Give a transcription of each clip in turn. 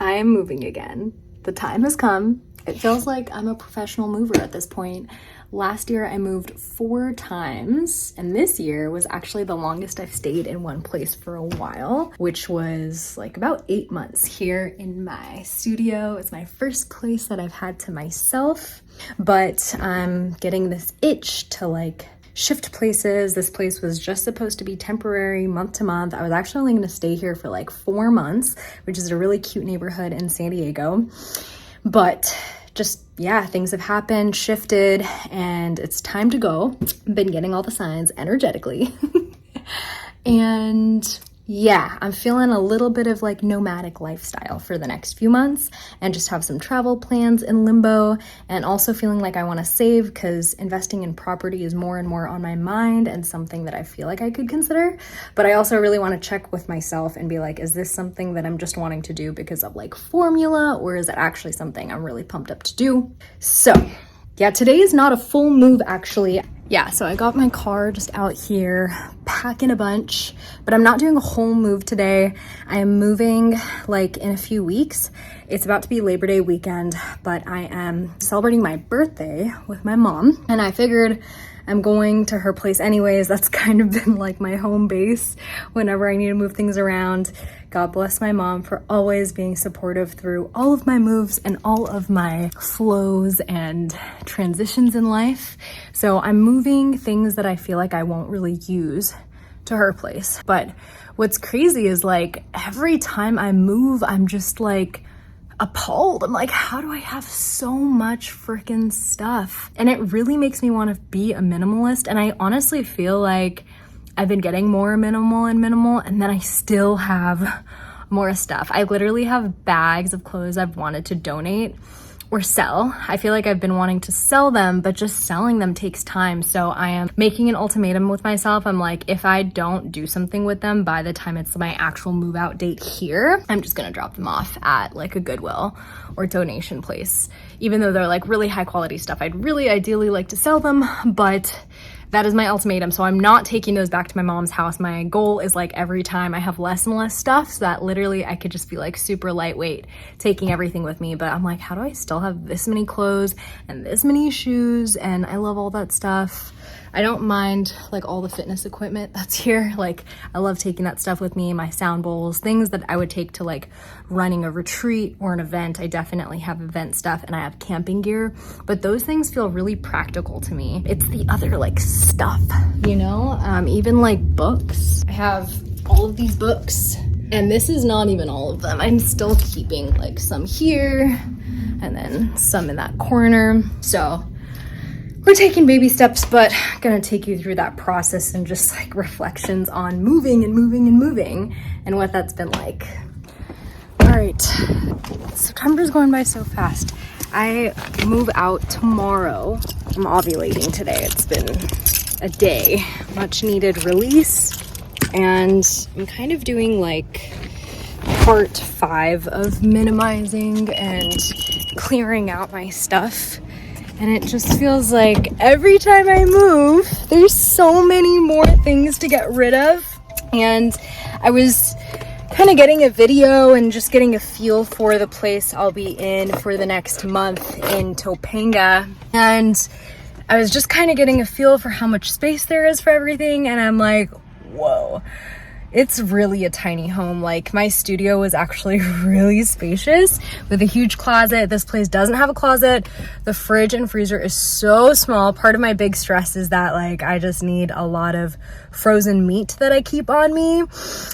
I am moving again. The time has come. It feels like I'm a professional mover at this point. Last year I moved 4 times, and this year was actually the longest I've stayed in one place for a while, which was like about 8 months here in my studio. It's my first place that I've had to myself, but I'm getting this itch to like shift places. This place was just supposed to be temporary, month to month. I was actually only going to stay here for like 4 months, which is a really cute neighborhood in San Diego. But just, yeah, things have happened, shifted, and it's time to go. I've been getting all the signs energetically. And yeah, I'm feeling a little bit of like nomadic lifestyle for the next few months and just have some travel plans in limbo, and also feeling like I want to save because investing in property is more and more on my mind and something that I feel like I could consider. But I also really want to check with myself and be like, is this something that I'm just wanting to do because of like formula, or is it actually something I'm really pumped up to do? So yeah, today is not a full move actually. Yeah, so I got my car just out here, packing a bunch, but I'm not doing a whole move today. I am moving like in a few weeks. It's about to be Labor Day weekend, but I am celebrating my birthday with my mom, and I figured I'm going to her place anyways. That's kind of been like my home base whenever I need to move things around. God bless my mom for always being supportive through all of my moves and all of my flows and transitions in life. So I'm moving things that I feel like I won't really use to her place. But what's crazy is like every time I move, I'm just like appalled. I'm like, how do I have so much freaking stuff? And it really makes me want to be a minimalist. And I honestly feel like I've been getting more minimal, and then I still have more stuff. I literally have bags of clothes I've wanted to donate or sell. I feel like I've been wanting to sell them, but just selling them takes time. So I am making an ultimatum with myself. I'm like, if I don't do something with them by the time it's my actual move out date here, I'm just gonna drop them off at like a Goodwill or donation place. Even though they're like really high quality stuff, I'd really ideally like to sell them, but that is my ultimatum. So I'm not taking those back to my mom's house. My goal is like every time I have less and less stuff so that literally I could just be like super lightweight taking everything with me. But I'm like, how do I still have this many clothes and this many shoes? And I love all that stuff. I don't mind like all the fitness equipment that's here. Like I love taking that stuff with me, my sound bowls, things that I would take to like running a retreat or an event. I definitely have event stuff, and I have camping gear, but those things feel really practical to me. It's the other like stuff, you know, even like books. I have all of these books, and this is not even all of them. I'm still keeping like some here and then some in that corner. So we're taking baby steps, but I'm gonna take you through that process and just like reflections on moving and what that's been like. All right, September's going by so fast. I move out tomorrow. I'm ovulating today. It's been a day, much needed release. And I'm kind of doing like part 5 of minimizing and clearing out my stuff. And it just feels like every time I move, there's so many more things to get rid of. And I was kind of getting a video and just getting a feel for the place I'll be in for the next month in Topanga. And I was just kind of getting a feel for how much space there is for everything. And I'm like, whoa. It's really a tiny home. Like my studio was actually really spacious with a huge closet. This place doesn't have a closet. The fridge and freezer is so small. Part of my big stress is that like I just need a lot of frozen meat that I keep on me.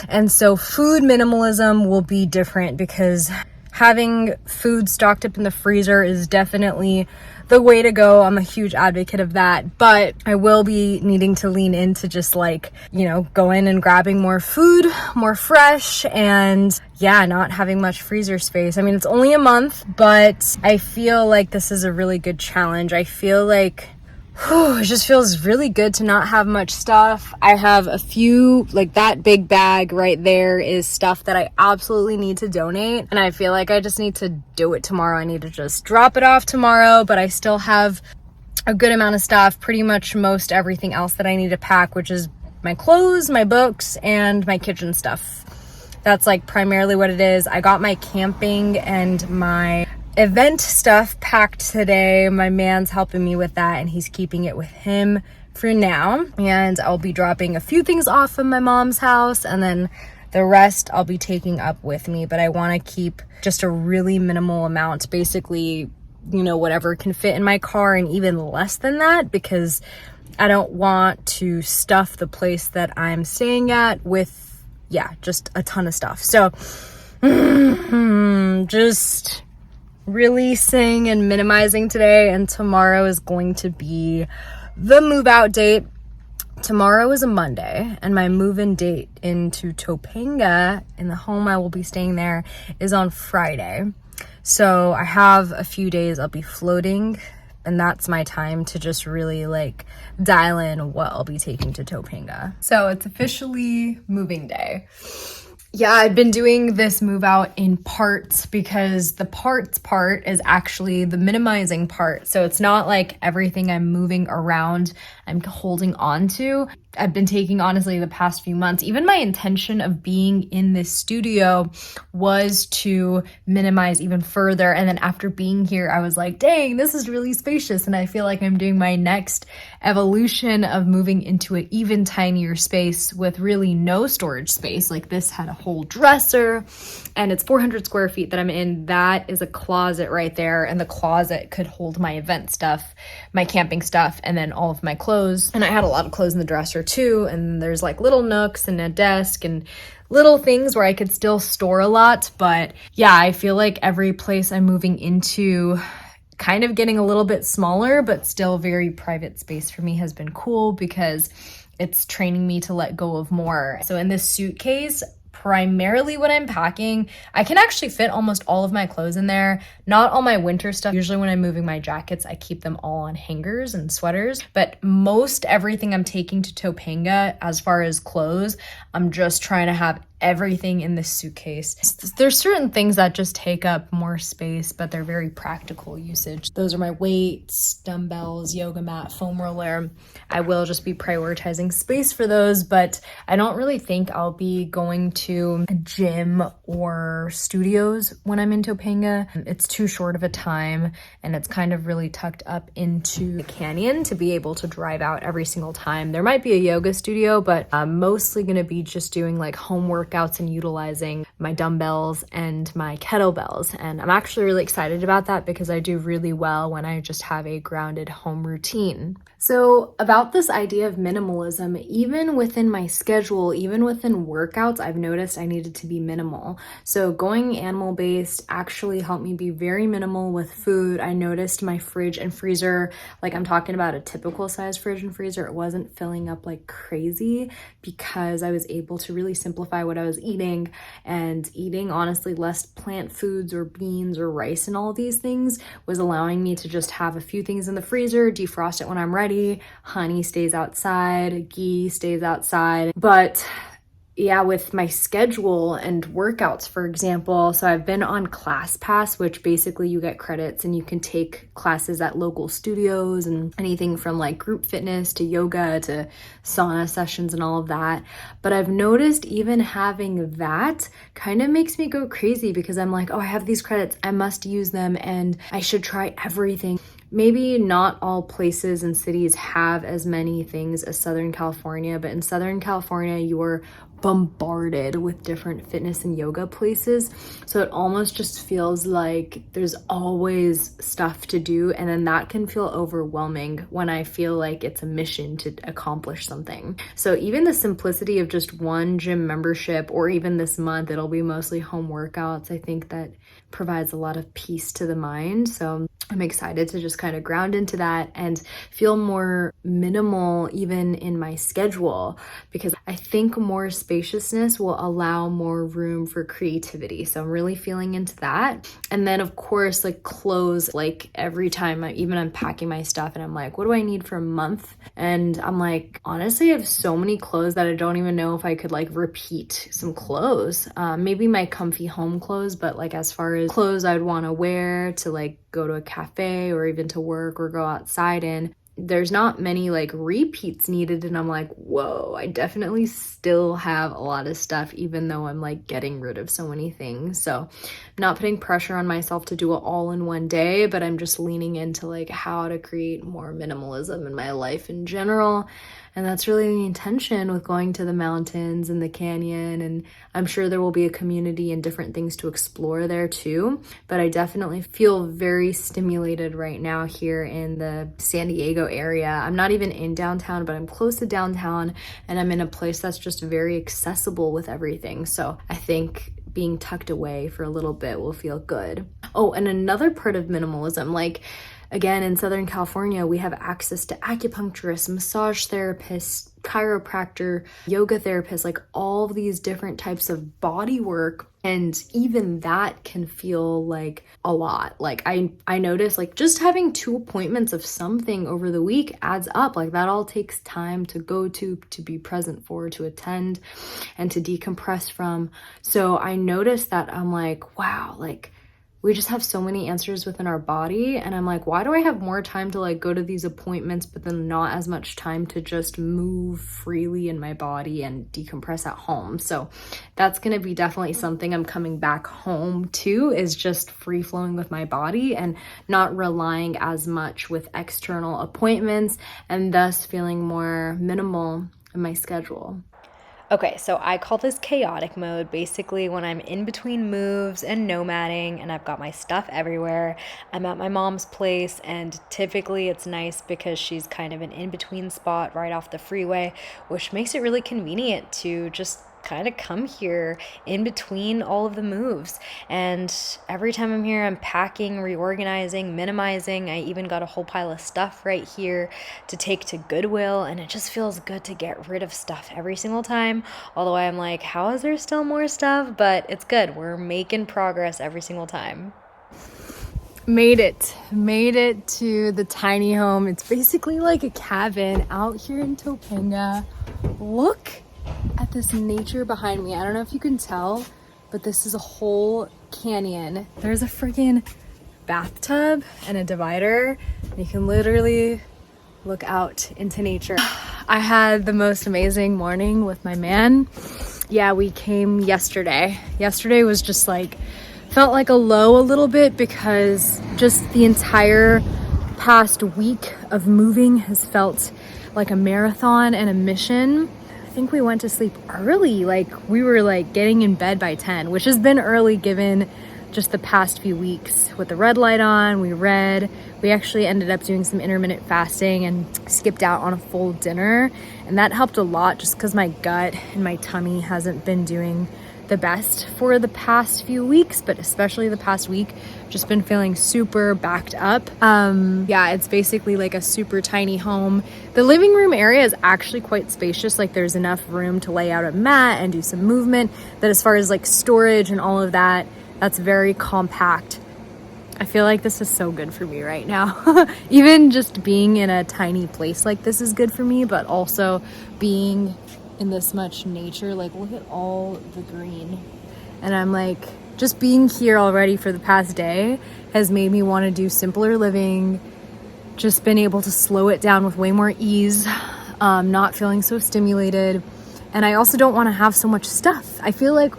And so food minimalism will be different because having food stocked up in the freezer is definitely the way to go. I'm a huge advocate of that, but I will be needing to lean into just like, you know, going and grabbing more food, more fresh, and yeah, not having much freezer space. I mean, it's only a month, but I feel like this is a really good challenge. I feel like it just feels really good to not have much stuff. I have a few, like that big bag right there is stuff that I absolutely need to donate. And I feel like I just need to do it tomorrow. I need to just drop it off tomorrow, but I still have a good amount of stuff, pretty much most everything else that I need to pack, which is my clothes, my books, and my kitchen stuff That's like primarily what it is. I got my camping and my event stuff packed today. My man's helping me with that and he's keeping it with him for now. And I'll be dropping a few things off of my mom's house and then the rest I'll be taking up with me. But I want to keep just a really minimal amount, basically, you know, whatever can fit in my car and even less than that, because I don't want to stuff the place that I'm staying at with, yeah, just a ton of stuff. So just releasing and minimizing today, and tomorrow is going to be the move out date. Tomorrow is a Monday, and my move-in date into Topanga, in the home I will be staying there, is on Friday. So I have a few days I'll be floating, and that's my time to just really like dial in what I'll be taking to Topanga. So it's officially moving day. Yeah, I've been doing this move out in parts because the parts part is actually the minimizing part. So it's not like everything I'm moving around I'm holding on to. I've been taking, honestly, the past few months, even my intention of being in this studio was to minimize even further. And then after being here, I was like, dang, this is really spacious. And I feel like I'm doing my next evolution of moving into an even tinier space with really no storage space. Like this had a whole dresser and it's 400 square feet that I'm in. That is a closet right there. And the closet could hold my event stuff, my camping stuff, and then all of my clothes. And I had a lot of clothes in the dresser too. And there's like little nooks and a desk and little things where I could still store a lot. But yeah, I feel like every place I'm moving into kind of getting a little bit smaller, but still very private space for me has been cool because it's training me to let go of more. So in this suitcase, primarily what I'm packing, I can actually fit almost all of my clothes in there. Not all my winter stuff. Usually when I'm moving my jackets, I keep them all on hangers and sweaters. But most everything I'm taking to Topanga, as far as clothes, I'm just trying to have everything in this suitcase. There's certain things that just take up more space, but they're very practical usage. Those are my weights, dumbbells, yoga mat, foam roller. I will just be prioritizing space for those, but I don't really think I'll be going to a gym or studios when I'm in Topanga. It's too short of a time and it's kind of really tucked up into the canyon to be able to drive out every single time. There might be a yoga studio, but I'm mostly going to be just doing like home workouts and utilizing my dumbbells and my kettlebells. And I'm actually really excited about that because I do really well when I just have a grounded home routine. So about this idea of minimalism, even within my schedule, even within workouts, I've noticed I needed to be minimal. So going animal-based actually helped me be very minimal with food. I noticed my fridge and freezer, like I'm talking about a typical size fridge and freezer, it wasn't filling up like crazy because I was able to really simplify what I was eating, and eating honestly less plant foods or beans or rice and all these things was allowing me to just have a few things in the freezer, defrost it when I'm ready. Honey stays outside, ghee stays outside. But yeah, with my schedule and workouts, for example, so I've been on ClassPass, which basically you get credits and you can take classes at local studios and anything from like group fitness to yoga to sauna sessions and all of that. But I've noticed even having that kind of makes me go crazy because I'm like, oh, I have these credits, I must use them and I should try everything. Maybe not all places and cities have as many things as Southern California, but in Southern California, you're bombarded with different fitness and yoga places. So it almost just feels like there's always stuff to do. And then that can feel overwhelming when I feel like it's a mission to accomplish something. So even the simplicity of just one gym membership, or even this month, it'll be mostly home workouts, I think that provides a lot of peace to the mind. So I'm excited to just kind of ground into that and feel more minimal even in my schedule, because I think more spaciousness will allow more room for creativity. So I'm really feeling into that. And then of course, like clothes, like every time I'm unpacking my stuff and I'm like, what do I need for a month? And I'm like, honestly, I have so many clothes that I don't even know if I could like repeat some clothes. Maybe my comfy home clothes, but like as far as clothes I'd want to wear to like go to a cafe or even to work or go outside in, there's not many like repeats needed, and I'm like, whoa, I definitely still have a lot of stuff even though I'm like getting rid of so many things. So I'm not putting pressure on myself to do it all in one day, but I'm just leaning into like how to create more minimalism in my life in general. And that's really the intention with going to the mountains and the canyon. And I'm sure there will be a community and different things to explore there too. But I definitely feel very stimulated right now here in the San Diego area. I'm not even in downtown, but I'm close to downtown, and I'm in a place that's just very accessible with everything. So I think being tucked away for a little bit will feel good. Oh, and another part of minimalism, like, again, in Southern California, we have access to acupuncturists, massage therapists, chiropractor, yoga therapists, like all of these different types of body work. And even that can feel like a lot. Like I notice like just having 2 appointments of something over the week adds up. Like that all takes time to go to be present for, to attend, and to decompress from. So I noticed that I'm like, wow, like we just have so many answers within our body. And I'm like, why do I have more time to like go to these appointments, but then not as much time to just move freely in my body and decompress at home? So that's going to be definitely something I'm coming back home to, is just free flowing with my body and not relying as much with external appointments, and thus feeling more minimal in my schedule. Okay, so I call this chaotic mode, basically when I'm in between moves and nomading and I've got my stuff everywhere. I'm at my mom's place, and typically it's nice because she's kind of an in-between spot right off the freeway, which makes it really convenient to just kind of come here in between all of the moves. And every time I'm here, I'm packing, reorganizing, minimizing. I even got a whole pile of stuff right here to take to Goodwill, and it just feels good to get rid of stuff every single time. Although I'm like, how is there still more stuff? But it's good. We're making progress every single time. Made it to the tiny home. It's basically like a cabin out here in Topanga. Look at this nature behind me. I don't know if you can tell, but this is a whole canyon. There's a freaking bathtub and a divider, and you can literally look out into nature. I had the most amazing morning with my man. Yeah, we came yesterday. Yesterday was just like, felt like a low a little bit, because just the entire past week of moving has felt like a marathon and a mission. I think we went to sleep early. Like we were like getting in bed by 10, which has been early given just the past few weeks with the red light on. We read. We actually ended up doing some intermittent fasting and skipped out on a full dinner. And that helped a lot just because my gut and my tummy hasn't been doing the best for the past few weeks, but especially the past week, just been feeling super backed up. Yeah, it's basically like a super tiny home. The living room area is actually quite spacious. Like there's enough room to lay out a mat and do some movement, that as far as like storage and all of that, that's very compact. I feel like this is so good for me right now. Even just being in a tiny place like this is good for me, but also being in this much nature. Like look at all the green. And I'm like, just being here already for the past day has made me want to do simpler living, just been able to slow it down with way more ease, not feeling so stimulated. And I also don't want to have so much stuff. I feel like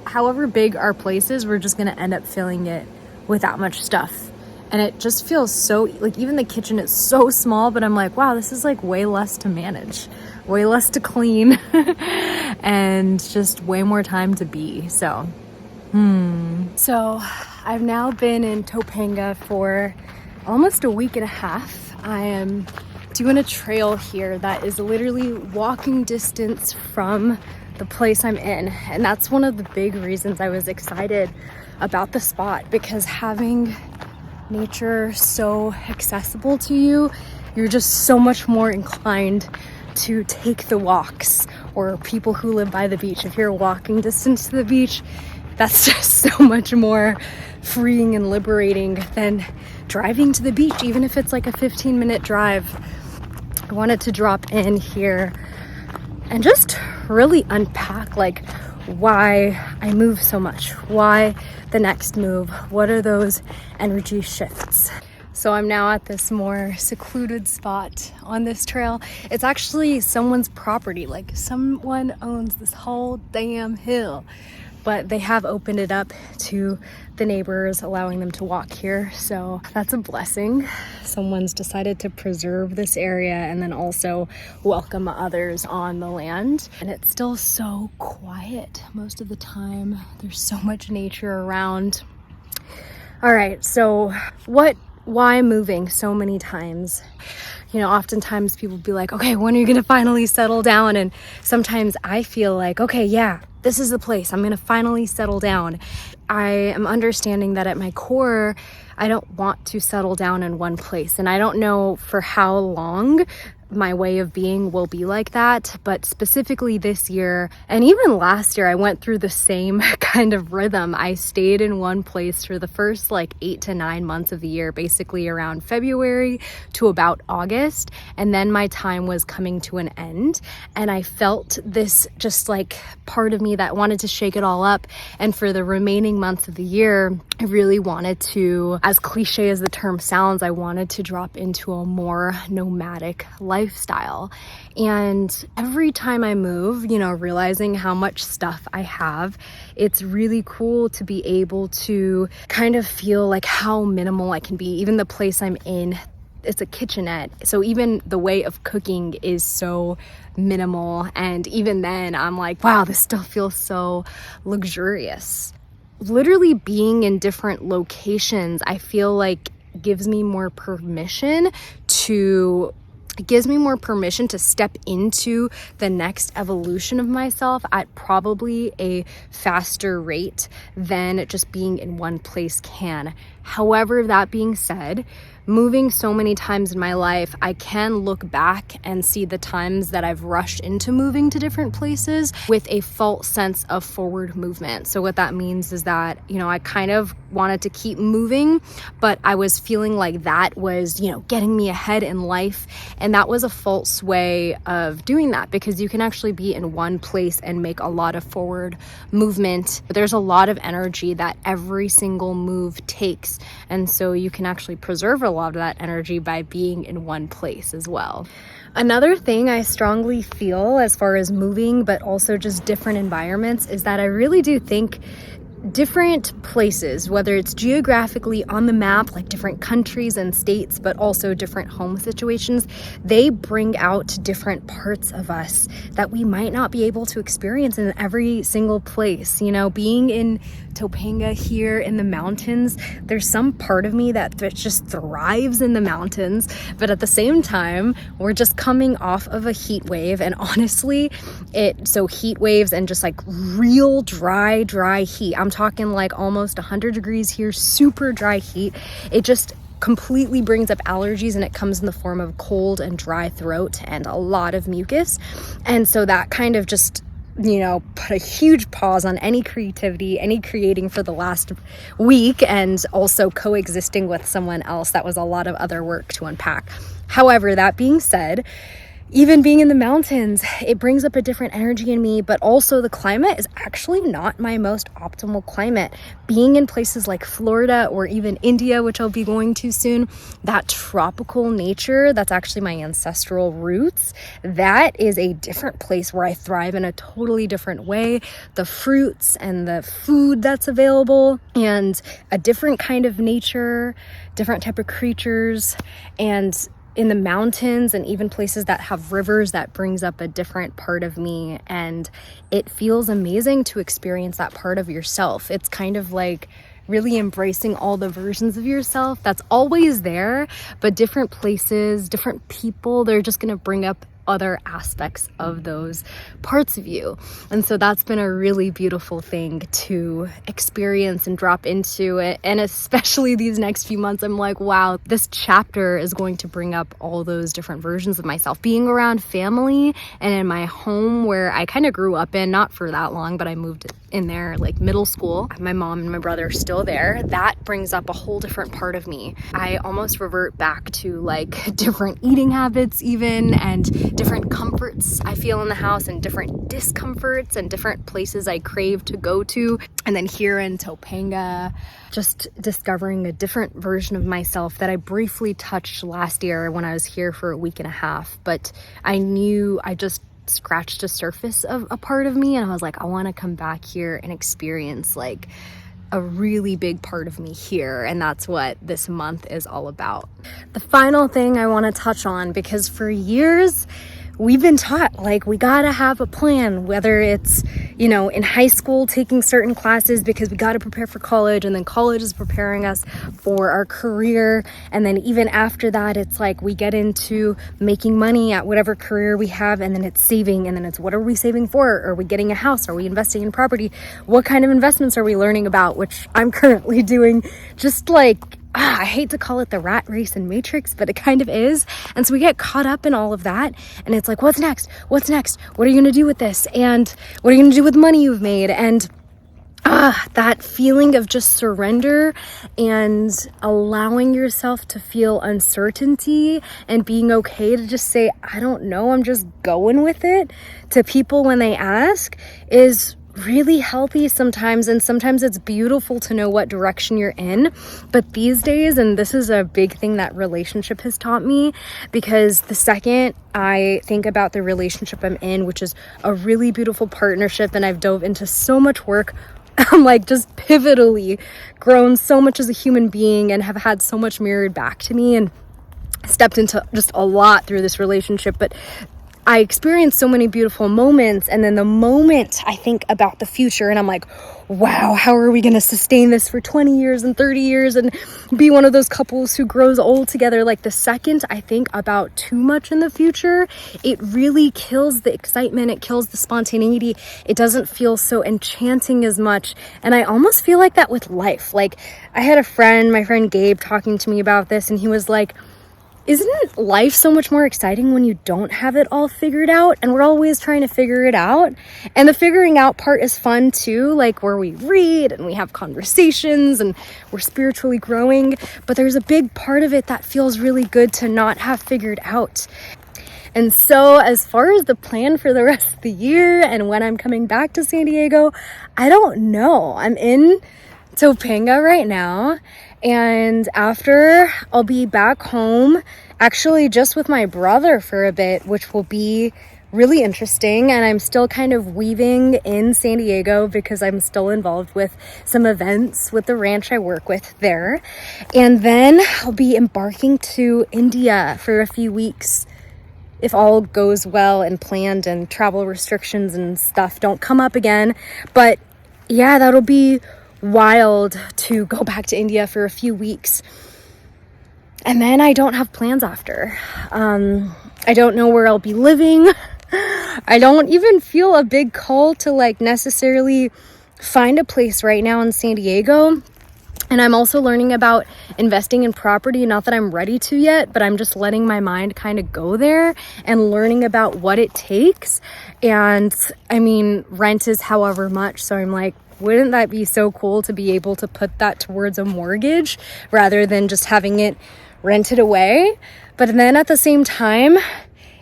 however big our place is, we're just going to end up filling it with that much stuff. And it just feels so, like even the kitchen is so small, but I'm like, wow, this is like way less to manage, way less to clean, and just way more time to be. So I've now been in Topanga for almost a week and a half. I am doing a trail here that is literally walking distance from the place I'm in. And that's one of the big reasons I was excited about the spot, because having nature so accessible to you, you're just so much more inclined to take the walks. Or people who live by the beach, if you're walking distance to the beach, that's just so much more freeing and liberating than driving to the beach, even if it's like a 15-minute drive. I wanted to drop in here and just really unpack like why I move so much, why the next move, what are those energy shifts. So I'm now at this more secluded spot on this trail. It's actually someone's property, like someone owns this whole damn hill, but they have opened it up to the neighbors, allowing them to walk here. So that's a blessing. Someone's decided to preserve this area and then also welcome others on the land. And it's still so quiet most of the time. There's so much nature around. All right, so why moving so many times? You know, oftentimes people be like, okay, when are you gonna finally settle down? And sometimes I feel like, okay, yeah, this is the place. I'm gonna finally settle down. I am understanding that at my core, I don't want to settle down in one place. And I don't know for how long my way of being will be like that, but specifically this year and even last year, I went through the same kind of rhythm. I stayed in one place for the first like 8 to 9 months of the year, basically around February to about August, and then my time was coming to an end, and I felt this just like part of me that wanted to shake it all up. And for the remaining months of the year, I really wanted to, as cliche as the term sounds, I wanted to drop into a more nomadic lifestyle. And every time I move, you know, realizing how much stuff I have, it's really cool to be able to kind of feel like how minimal I can be. Even the place I'm in, it's a kitchenette. So even the way of cooking is so minimal. And even then I'm like, wow, this still feels so luxurious. Literally being in different locations, I feel like gives me more permission to step into the next evolution of myself at probably a faster rate than just being in one place can. However, that being said, moving so many times in my life, I can look back and see the times that I've rushed into moving to different places with a false sense of forward movement. So what that means is that, you know, I kind of wanted to keep moving, but I was feeling like that was, you know, getting me ahead in life. And that was a false way of doing that, because you can actually be in one place and make a lot of forward movement. There's a lot of energy that every single move takes. And so you can actually preserve a lot of that energy by being in one place as well. Another thing I strongly feel as far as moving, but also just different environments, is that I really do think different places, whether it's geographically on the map, like different countries and states, but also different home situations, they bring out different parts of us that we might not be able to experience in every single place. You know, being in Topanga here in the mountains, there's some part of me that just thrives in the mountains, but at the same time, we're just coming off of a heat wave, and honestly, heat waves and just like real dry heat. I'm talking like almost 100 degrees here, super dry heat. It just completely brings up allergies, and it comes in the form of cold and dry throat and a lot of mucus. And so that kind of just, you know, put a huge pause on any creativity, any creating for the last week, and also coexisting with someone else. That was a lot of other work to unpack. However, that being said, even being in the mountains, it brings up a different energy in me, but also the climate is actually not my most optimal climate. Being in places like Florida or even India, which I'll be going to soon, that tropical nature, that's actually my ancestral roots, that is a different place where I thrive in a totally different way. The fruits and the food that's available, and a different kind of nature, different type of creatures, and in the mountains and even places that have rivers, that brings up a different part of me, and it feels amazing to experience that part of yourself. It's kind of like really embracing all the versions of yourself that's always there, but different places, different people, they're just gonna bring up other aspects of those parts of you. And so that's been a really beautiful thing to experience and drop into it. And especially these next few months, I'm like, wow, this chapter is going to bring up all those different versions of myself. Being around family and in my home where I kind of grew up in, not for that long, but I moved in there like middle school. My mom and my brother are still there. That brings up a whole different part of me. I almost revert back to like different eating habits even, and different comforts I feel in the house and different discomforts and different places I crave to go to. And then here in Topanga, just discovering a different version of myself that I briefly touched last year when I was here for a week and a half. But I knew I just scratched the surface of a part of me, and I was like, I want to come back here and experience like a really big part of me here, and that's what this month is all about. The final thing I want to touch on, because for years we've been taught like we gotta have a plan, whether it's, you know, in high school taking certain classes because we gotta prepare for college, and then college is preparing us for our career, and then even after that it's like we get into making money at whatever career we have, and then it's saving, and then it's what are we saving for? Are we getting a house? Are we investing in property? What kind of investments are we learning about? Which I'm currently doing, just like I hate to call it the rat race and matrix, but it kind of is. And so we get caught up in all of that, and it's like, what's next? What's next? What are you going to do with this? And what are you going to do with the money you've made? And that feeling of just surrender and allowing yourself to feel uncertainty and being okay to just say, I don't know, I'm just going with it, to people when they ask, is really healthy sometimes. And sometimes it's beautiful to know what direction you're in. But these days, and this is a big thing that relationship has taught me, because the second I think about the relationship I'm in, which is a really beautiful partnership, and I've dove into so much work, I'm like just pivotally grown so much as a human being and have had so much mirrored back to me and stepped into just a lot through this relationship. But I experienced so many beautiful moments, and then the moment I think about the future and I'm like, wow, how are we going to sustain this for 20 years and 30 years and be one of those couples who grows old together? Like, the second I think about too much in the future, it really kills the excitement, it kills the spontaneity, it doesn't feel so enchanting as much. And I almost feel like that with life. Like, I had a friend, my friend Gabe, talking to me about this, and he was like, isn't life so much more exciting when you don't have it all figured out? And we're always trying to figure it out. And the figuring out part is fun too, like where we read and we have conversations and we're spiritually growing. But there's a big part of it that feels really good to not have figured out. And so as far as the plan for the rest of the year and when I'm coming back to San Diego, I don't know. I'm in Topanga right now, and after I'll be back home, actually just with my brother for a bit, which will be really interesting. And I'm still kind of weaving in San Diego because I'm still involved with some events with the ranch I work with there. And then I'll be embarking to India for a few weeks, if all goes well and planned and travel restrictions and stuff don't come up again. But yeah, that'll be wild to go back to India for a few weeks. And then I don't have plans after. I don't know where I'll be living. I don't even feel a big call to like necessarily find a place right now in San Diego. And I'm also learning about investing in property. Not that I'm ready to yet, but I'm just letting my mind kind of go there and learning about what it takes. And I mean, rent is however much. So I'm like, wouldn't that be so cool to be able to put that towards a mortgage rather than just having it rented away? But then at the same time,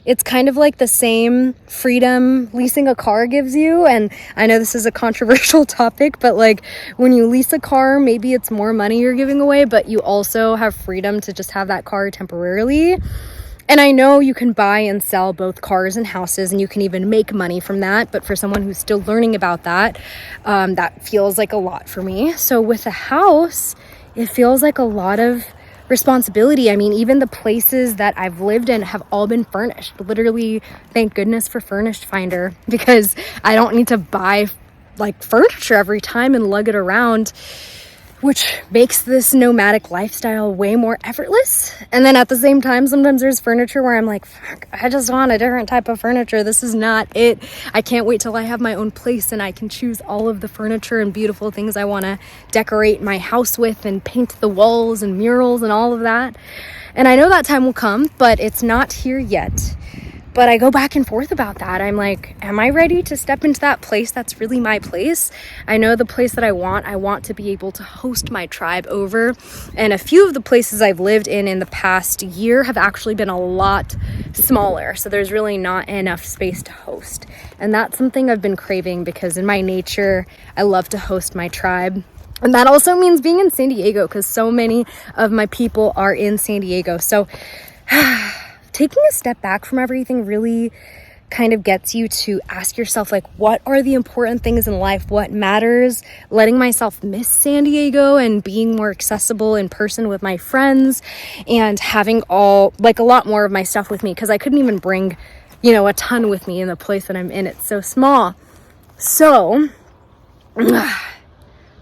it's kind of like the same freedom leasing a car gives you. And I know this is a controversial topic, but like when you lease a car, maybe it's more money you're giving away, but you also have freedom to just have that car temporarily. And I know you can buy and sell both cars and houses, and you can even make money from that. But for someone who's still learning about that, that feels like a lot for me. So with a house, it feels like a lot of responsibility. I mean, even the places that I've lived in have all been furnished. Literally, thank goodness for Furnished Finder, because I don't need to buy like furniture every time and lug it around, which makes this nomadic lifestyle way more effortless. And then at the same time, sometimes there's furniture where I'm like, fuck, I just want a different type of furniture. This is not it. I can't wait till I have my own place and I can choose all of the furniture and beautiful things I want to decorate my house with and paint the walls and murals and all of that. And I know that time will come, but it's not here yet. But I go back and forth about that. I'm like, am I ready to step into that place that's really my place? I know the place that I want to be able to host my tribe over. And a few of the places I've lived in the past year have actually been a lot smaller. So there's really not enough space to host. And that's something I've been craving, because in my nature, I love to host my tribe. And that also means being in San Diego, because so many of my people are in San Diego. So taking a step back from everything really kind of gets you to ask yourself, like, what are the important things in life? What matters? Letting myself miss San Diego and being more accessible in person with my friends, and having a lot more of my stuff with me, because I couldn't even bring, a ton with me in the place that I'm in. It's so small. So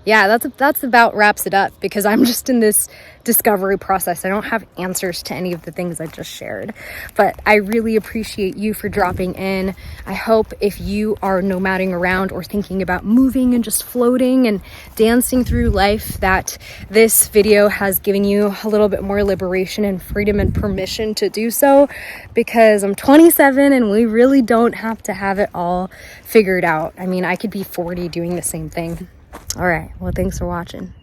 yeah, that's about wraps it up, because I'm just in this discovery process. I don't have answers to any of the things I just shared, but I really appreciate you for dropping in. I hope if you are nomading around or thinking about moving and just floating and dancing through life, that this video has given you a little bit more liberation and freedom and permission to do so, because I'm 27 and we really don't have to have it all figured out. I mean, I could be 40 doing the same thing. All right. Well, thanks for watching.